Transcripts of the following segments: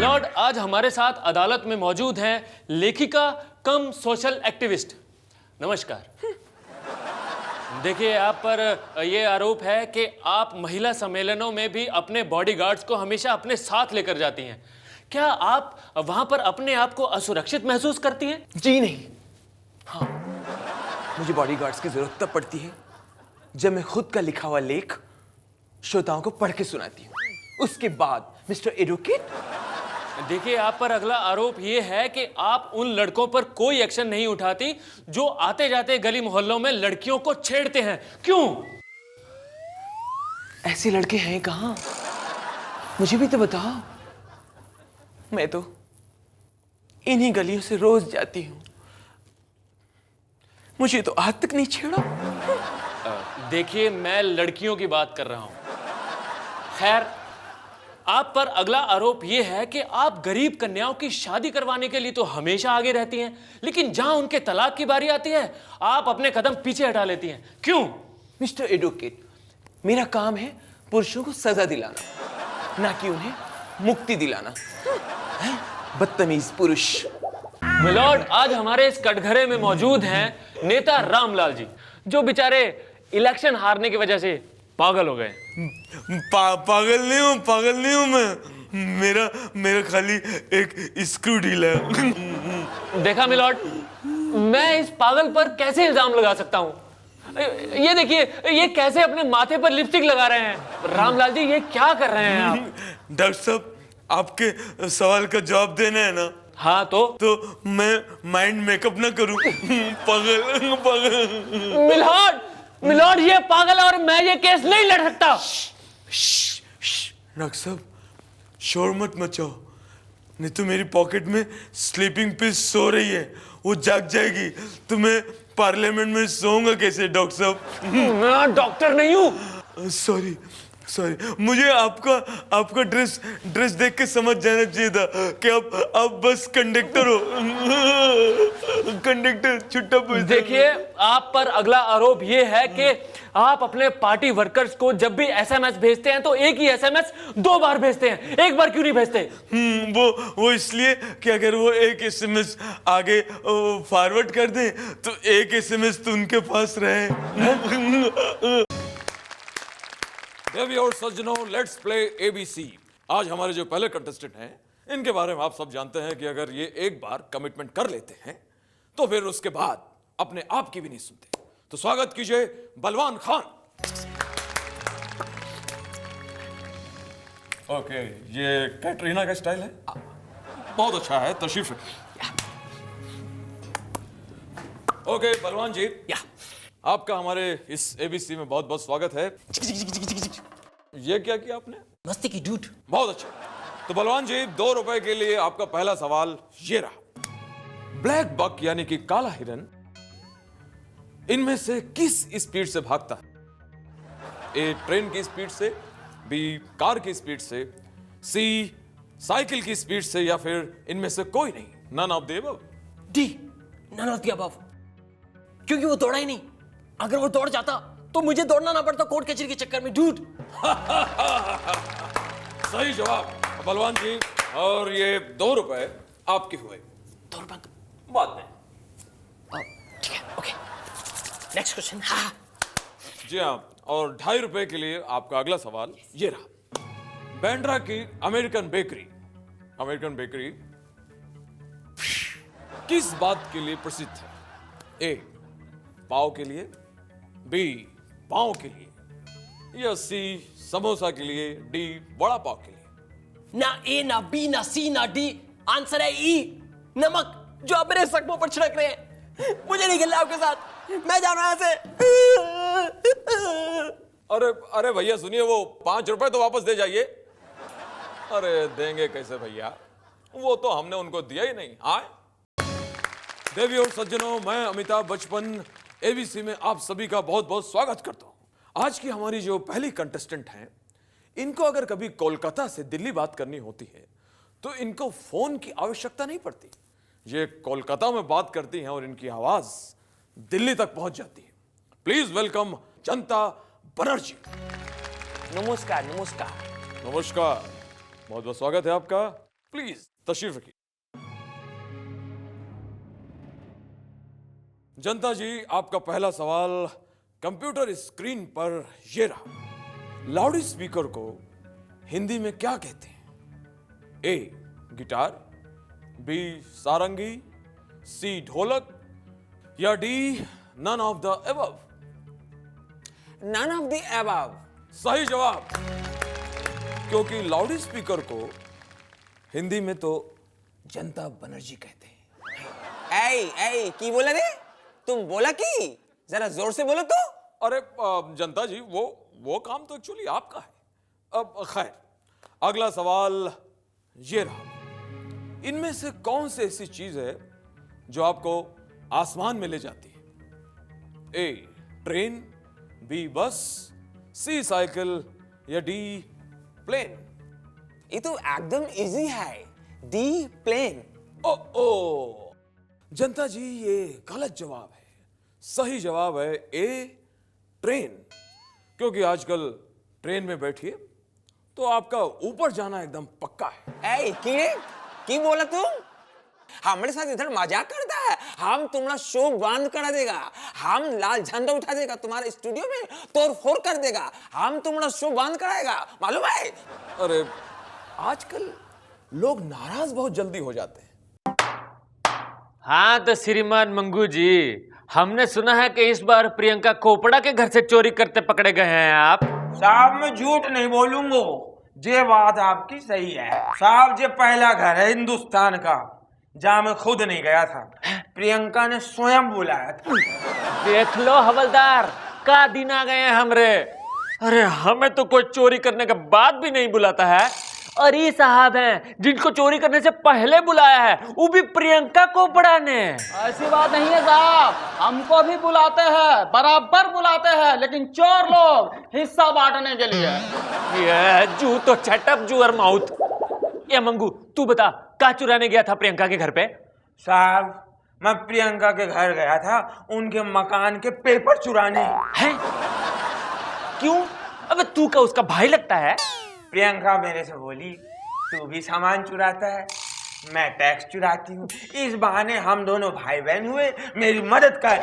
Lord, आज हमारे साथ अदालत में मौजूद हैं लेखिका कम सोशल एक्टिविस्ट। नमस्कार। देखिए, आप पर यह आरोप है कि आप महिला सम्मेलनों में भी अपने बॉडीगार्ड्स को हमेशा अपने साथ लेकर जाती हैं। क्या आप वहां पर अपने आप को असुरक्षित महसूस करती हैं? जी नहीं। हाँ, मुझे बॉडीगार्ड्स की जरूरत तब पड़ती है जब मैं खुद का लिखा हुआ लेख श्रोताओं को पढ़ के सुनाती हूँ। उसके बाद मिस्टर एडवोकेट। देखिए, आप पर अगला आरोप यह है कि आप उन लड़कों पर कोई एक्शन नहीं उठाती जो आते जाते गली मोहल्लों में लड़कियों को छेड़ते हैं। क्यों? ऐसे लड़के हैं कहाँ? मुझे भी तो बताओ। मैं तो इन्हीं गलियों से रोज जाती हूँ। मुझे तो आज तक नहीं छेड़ा। देखिए, मैं लड़कियों की बात कर रहा हूं। खैर, आप पर अगला आरोप यह है कि आप गरीब कन्याओं की शादी करवाने के लिए तो हमेशा आगे रहती हैं, लेकिन जहां उनके तलाक की बारी आती है आप अपने कदम पीछे हटा लेती हैं। क्यों? मिस्टर एडवोकेट, मेरा काम है पुरुषों को सजा दिलाना, ना कि उन्हें मुक्ति दिलाना। बदतमीज पुरुष। मिलॉर्ड, आज हमारे इस कटघरे में मौजूद हैं नेता रामलाल जी, जो बेचारे इलेक्शन हारने की वजह से पागल हो गए। पागल नहीं हूं मैं। मेरा खाली एक स्क्रू ढीला है। देखा मिलॉर्ड, मैं इस पागल पर कैसे इल्जाम लगा सकता हूं? ये देखिए, ये कैसे अपने माथे पर लिपस्टिक लगा रहे हैं। रामलाल जी, ये क्या कर रहे हैं आप? डॉक्टर साहब, आपके सवाल का जवाब देना है ना? हाँ, तो मैं माइंड मेकअप ना करूं। पागल। मिलॉर्ड, ये पागल है और मैं ये केस नहीं लड़ सकता। डॉक्टर साहब, शोर मत मचाओ, नहीं तो मेरी पॉकेट में स्लीपिंग पिल सो रही है, वो जाग जाएगी तो मैं पार्लियामेंट में सोऊंगा कैसे? डॉक्टर साहब, मैं डॉक्टर नहीं हूं। सॉरी, मुझे आपका ड्रेस देख के समझ जाना चाहिए था कि आप बस कंडक्टर हो। कंडक्टर छुट्टा पूछता। देखिए, आप पर अगला आरोप यह है कि आप अपने पार्टी वर्कर्स को जब भी एसएमएस भेजते हैं तो एक ही एसएमएस 2 बार भेजते हैं। एक बार क्यों नहीं भेजते? वो इसलिए कि अगर वो एक एसएमएस आगे फॉरवर्ड कर दें तो एक एसएमएस तो उनके पास रहे। देवी और सज्जनों, लेट्स प्ले एबीसी। आज हमारे जो पहले कंटेस्टेंट हैं, इनके बारे में आप सब जानते हैं कि अगर ये एक बार कमिटमेंट कर लेते हैं तो फिर उसके बाद अपने आप की भी नहीं सुनते। तो स्वागत कीजिए बलवान खान। ओके, ये कैटरीना का स्टाइल है, बहुत अच्छा है, तशरीफ रखिए। ओके बलवान जी, आपका हमारे इस एबीसी में बहुत बहुत स्वागत है। ये क्या किया आपने? मस्ती की डूड। बहुत अच्छा। तो बलवान जी, 2 रुपए के लिए आपका पहला सवाल ये रहा। ब्लैक बक यानी कि काला हिरन इनमें से किस स्पीड से भागता है? ए ट्रेन की स्पीड से, बी कार की स्पीड से, सी साइकिल की स्पीड से, या फिर इनमें से कोई नहीं, none of the above. D, none of the above. क्योंकि वो दौड़ा ही नहीं। अगर वो दौड़ जाता तो मुझे दौड़ना ना पड़ता कोर्ट कचहरी के चक्कर में, डूड। सही जवाब बलवान जी, और ये 2 रुपए आपके हुए। 2 रुपए बाद में। ठीक है, ओके। Next question. हाँ जी हाँ, और 2.5 रुपए के लिए आपका अगला सवाल ये रहा। बैंड्रा की अमेरिकन बेकरी किस बात के लिए प्रसिद्ध है? ए पाव के लिए, बी पाव के लिए, या सी समोसा के लिए, डी वड़ा पाव के लिए। ना ए, ना बी, ना सी, ना डी। आंसर है ई, नमक, जो आप मेरे जख्मों पर छिड़क रहे हैं। मुझे नहीं खेलना आपके साथ, मैं जा रहा हूं यहाँ से। अरे भैया सुनिए, वो 5 रुपए तो वापस दे जाइए। अरे देंगे कैसे भैया, वो तो हमने उनको दिया ही नहीं। आए देवी और सज्जनों, मैं अमिताभ बच्चन एबीसी में आप सभी का बहुत बहुत स्वागत करता हूं। आज की हमारी जो पहली कंटेस्टेंट हैं, इनको अगर कभी कोलकाता से दिल्ली बात करनी होती है तो इनको फोन की आवश्यकता नहीं पड़ती। ये कोलकाता में बात करती हैं और इनकी आवाज दिल्ली तक पहुंच जाती है। प्लीज वेलकम जनता बनर्जी। नमस्कार। नमस्कार, बहुत बहुत स्वागत है आपका। प्लीज तशरीफ रखिए। जनता जी, आपका पहला सवाल कंप्यूटर स्क्रीन पर ये रहा। लाउड स्पीकर को हिंदी में क्या कहते हैं? ए गिटार, बी सारंगी, सी ढोलक या D none of the above? None of the above. सही जवाब। क्योंकि लाउड स्पीकर को हिंदी में तो जनता बनर्जी कहते हैं। ऐ की बोला रे? तुम बोला की? जरा जोर से बोलो तो। अरे जनता जी, वो काम तो एक्चुअली आपका है। अब खैर, अगला सवाल ये रहा। इनमें से कौन सी ऐसी चीज है जो आपको आसमान में ले जाती है? ए ट्रेन, बी बस, सी साइकिल या डी प्लेन? ये तो एकदम इजी है, डी प्लेन। ओ जनता जी, ये गलत जवाब है। सही जवाब है ए ट्रेन। क्योंकि आजकल ट्रेन में बैठिए तो आपका ऊपर जाना एकदम पक्का है। की बोला तुम? हमारे साथ इधर मजाक करता है। हम तुम्हारा शो बंद करा देगा, हम लाल झंडा उठा देगा, तुम्हारे स्टूडियो में तोड़ फोड़ कर देगा, हम तुम्हारा शो बंद कराएगा, मालूम है? अरे आजकल लोग नाराज बहुत जल्दी हो जाते हैं। हाँ तो श्रीमान मंगू जी, हमने सुना है कि इस बार प्रियंका कोपड़ा के घर से चोरी करते पकड़े गए हैं आप। साहब मैं झूठ नहीं बोलूंगा, ये बात आपकी सही है साहब। ये पहला घर है हिंदुस्तान का जहाँ मैं खुद नहीं गया था, प्रियंका ने स्वयं बुलाया था। देख लो हवलदार, का दिन आ गए हैं हमरे। अरे हमें तो कोई चोरी करने के बाद भी नहीं बुलाता है, और ये साहब हैं जिनको चोरी करने से पहले बुलाया है, वो भी प्रियंका कोपड़ा ने। ऐसी बात नहीं है साहब, हमको भी बुलाते हैं, बराबर बुलाते हैं, लेकिन चोर लोग हिस्सा बांटने के लिए। ये जू तो छटअप जुअर माउथ। ये मंगू, तू बता, का चुराने गया था प्रियंका के घर पे? साहब मैं प्रियंका के घर गया था उनके मकान के पेपर चुराने। हैं? क्यों? अबे तू का उसका भाई लगता है? प्रियंका मेरे से बोली, तू भी सामान चुराता है, मैं टैक्स चुराती हूँ, इस बहाने हम दोनों भाई बहन हुए, मेरी मदद कर।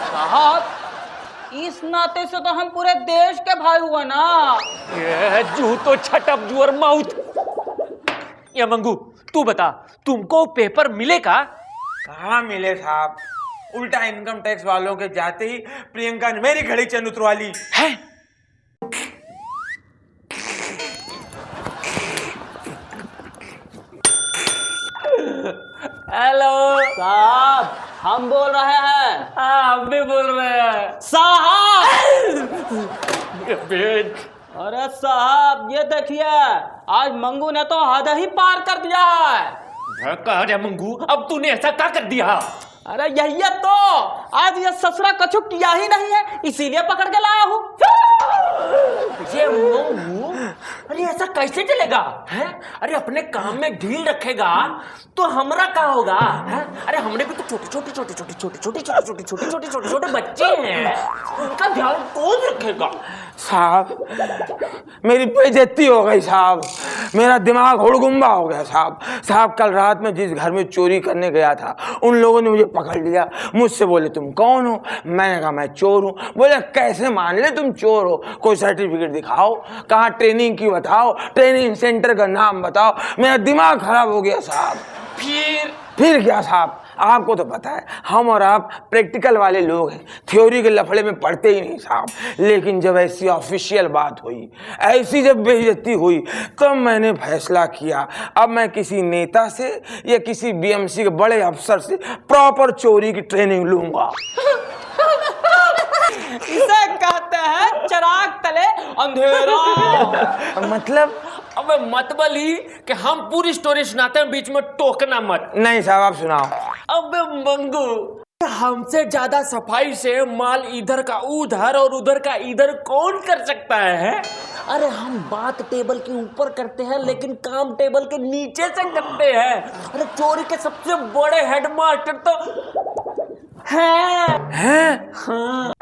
साहब इस नाते से तो हम पूरे देश के भाई हुए ना। ये जू तो छटअप जुअर माउथ। ये मंगू, तू बता, तुमको पेपर मिलेगा? कहाँ मिले साहब, उल्टा इनकम टैक्स वालों के जाते ही प्रियंका ने मेरी घड़ी चैन उतरवा ली है? हेलो साहब हम बोल रहे हैं। हाँ, हम भी बोल रहे हैं साहब बेच। अरे साहब ये देखिए, आज मंगू ने तो हद ही पार कर दिया है। कहा रे मंगू, अब तूने ऐसा क्या कर दिया? अरे यही है तो, आज ये ससुरा कछु किया ही नहीं है, इसीलिए पकड़ के लाया हूँ। ये मंगू, अरे ऐसा कैसे चलेगा है? अरे अपने काम में ढील रखेगा तो हमरा क्या होगा है? अरे हमने भी तो छोटे बच्चे हैं, उनका ध्यान कौन रखेगा? साहब मेरी बेइज्जती हो गई साहब, मेरा दिमाग हुड़गुम्बा हो गया साहब। साहब कल रात में जिस घर में चोरी करने गया था उन लोगों ने मुझे पकड़ लिया, मुझसे बोले तुम कौन हो? मैंने कहा मैं चोर हूँ। बोले कैसे मान ले तुम चोर हो, कोई सर्टिफिकेट दिखाओ, कहाँ ट्रेनिंग की बताओ, ट्रेनिंग सेंटर का नाम बताओ। मेरा दिमाग खराब हो गया साहब। फिर क्या साहब, आपको तो पता है हम और आप प्रैक्टिकल वाले लोग हैं, थ्योरी के लफड़े में पढ़ते ही नहीं साहब। लेकिन जब ऐसी ऑफिशियल बात हुई, ऐसी जब बेइज्जती हुई, तब मैंने फैसला किया अब मैं किसी नेता से या किसी बीएमसी के बड़े अफसर से प्रॉपर चोरी की ट्रेनिंग लूंगा। इसे कहते हैं चिराग तले अंधेरा। मतलब? अबे मतबल ही कि हम पूरी स्टोरी सुनाते हैं, बीच में टोकना मत। नहीं साहब आप सुनाओ। अबे मंगू, हमसे ज्यादा सफाई से माल इधर का उधर और उधर का इधर कौन कर सकता है? अरे हम बात टेबल के ऊपर करते हैं लेकिन काम टेबल के नीचे से करते हैं। अरे चोरी के सबसे बड़े हेडमास्टर तो हैं। हैं? हाँ।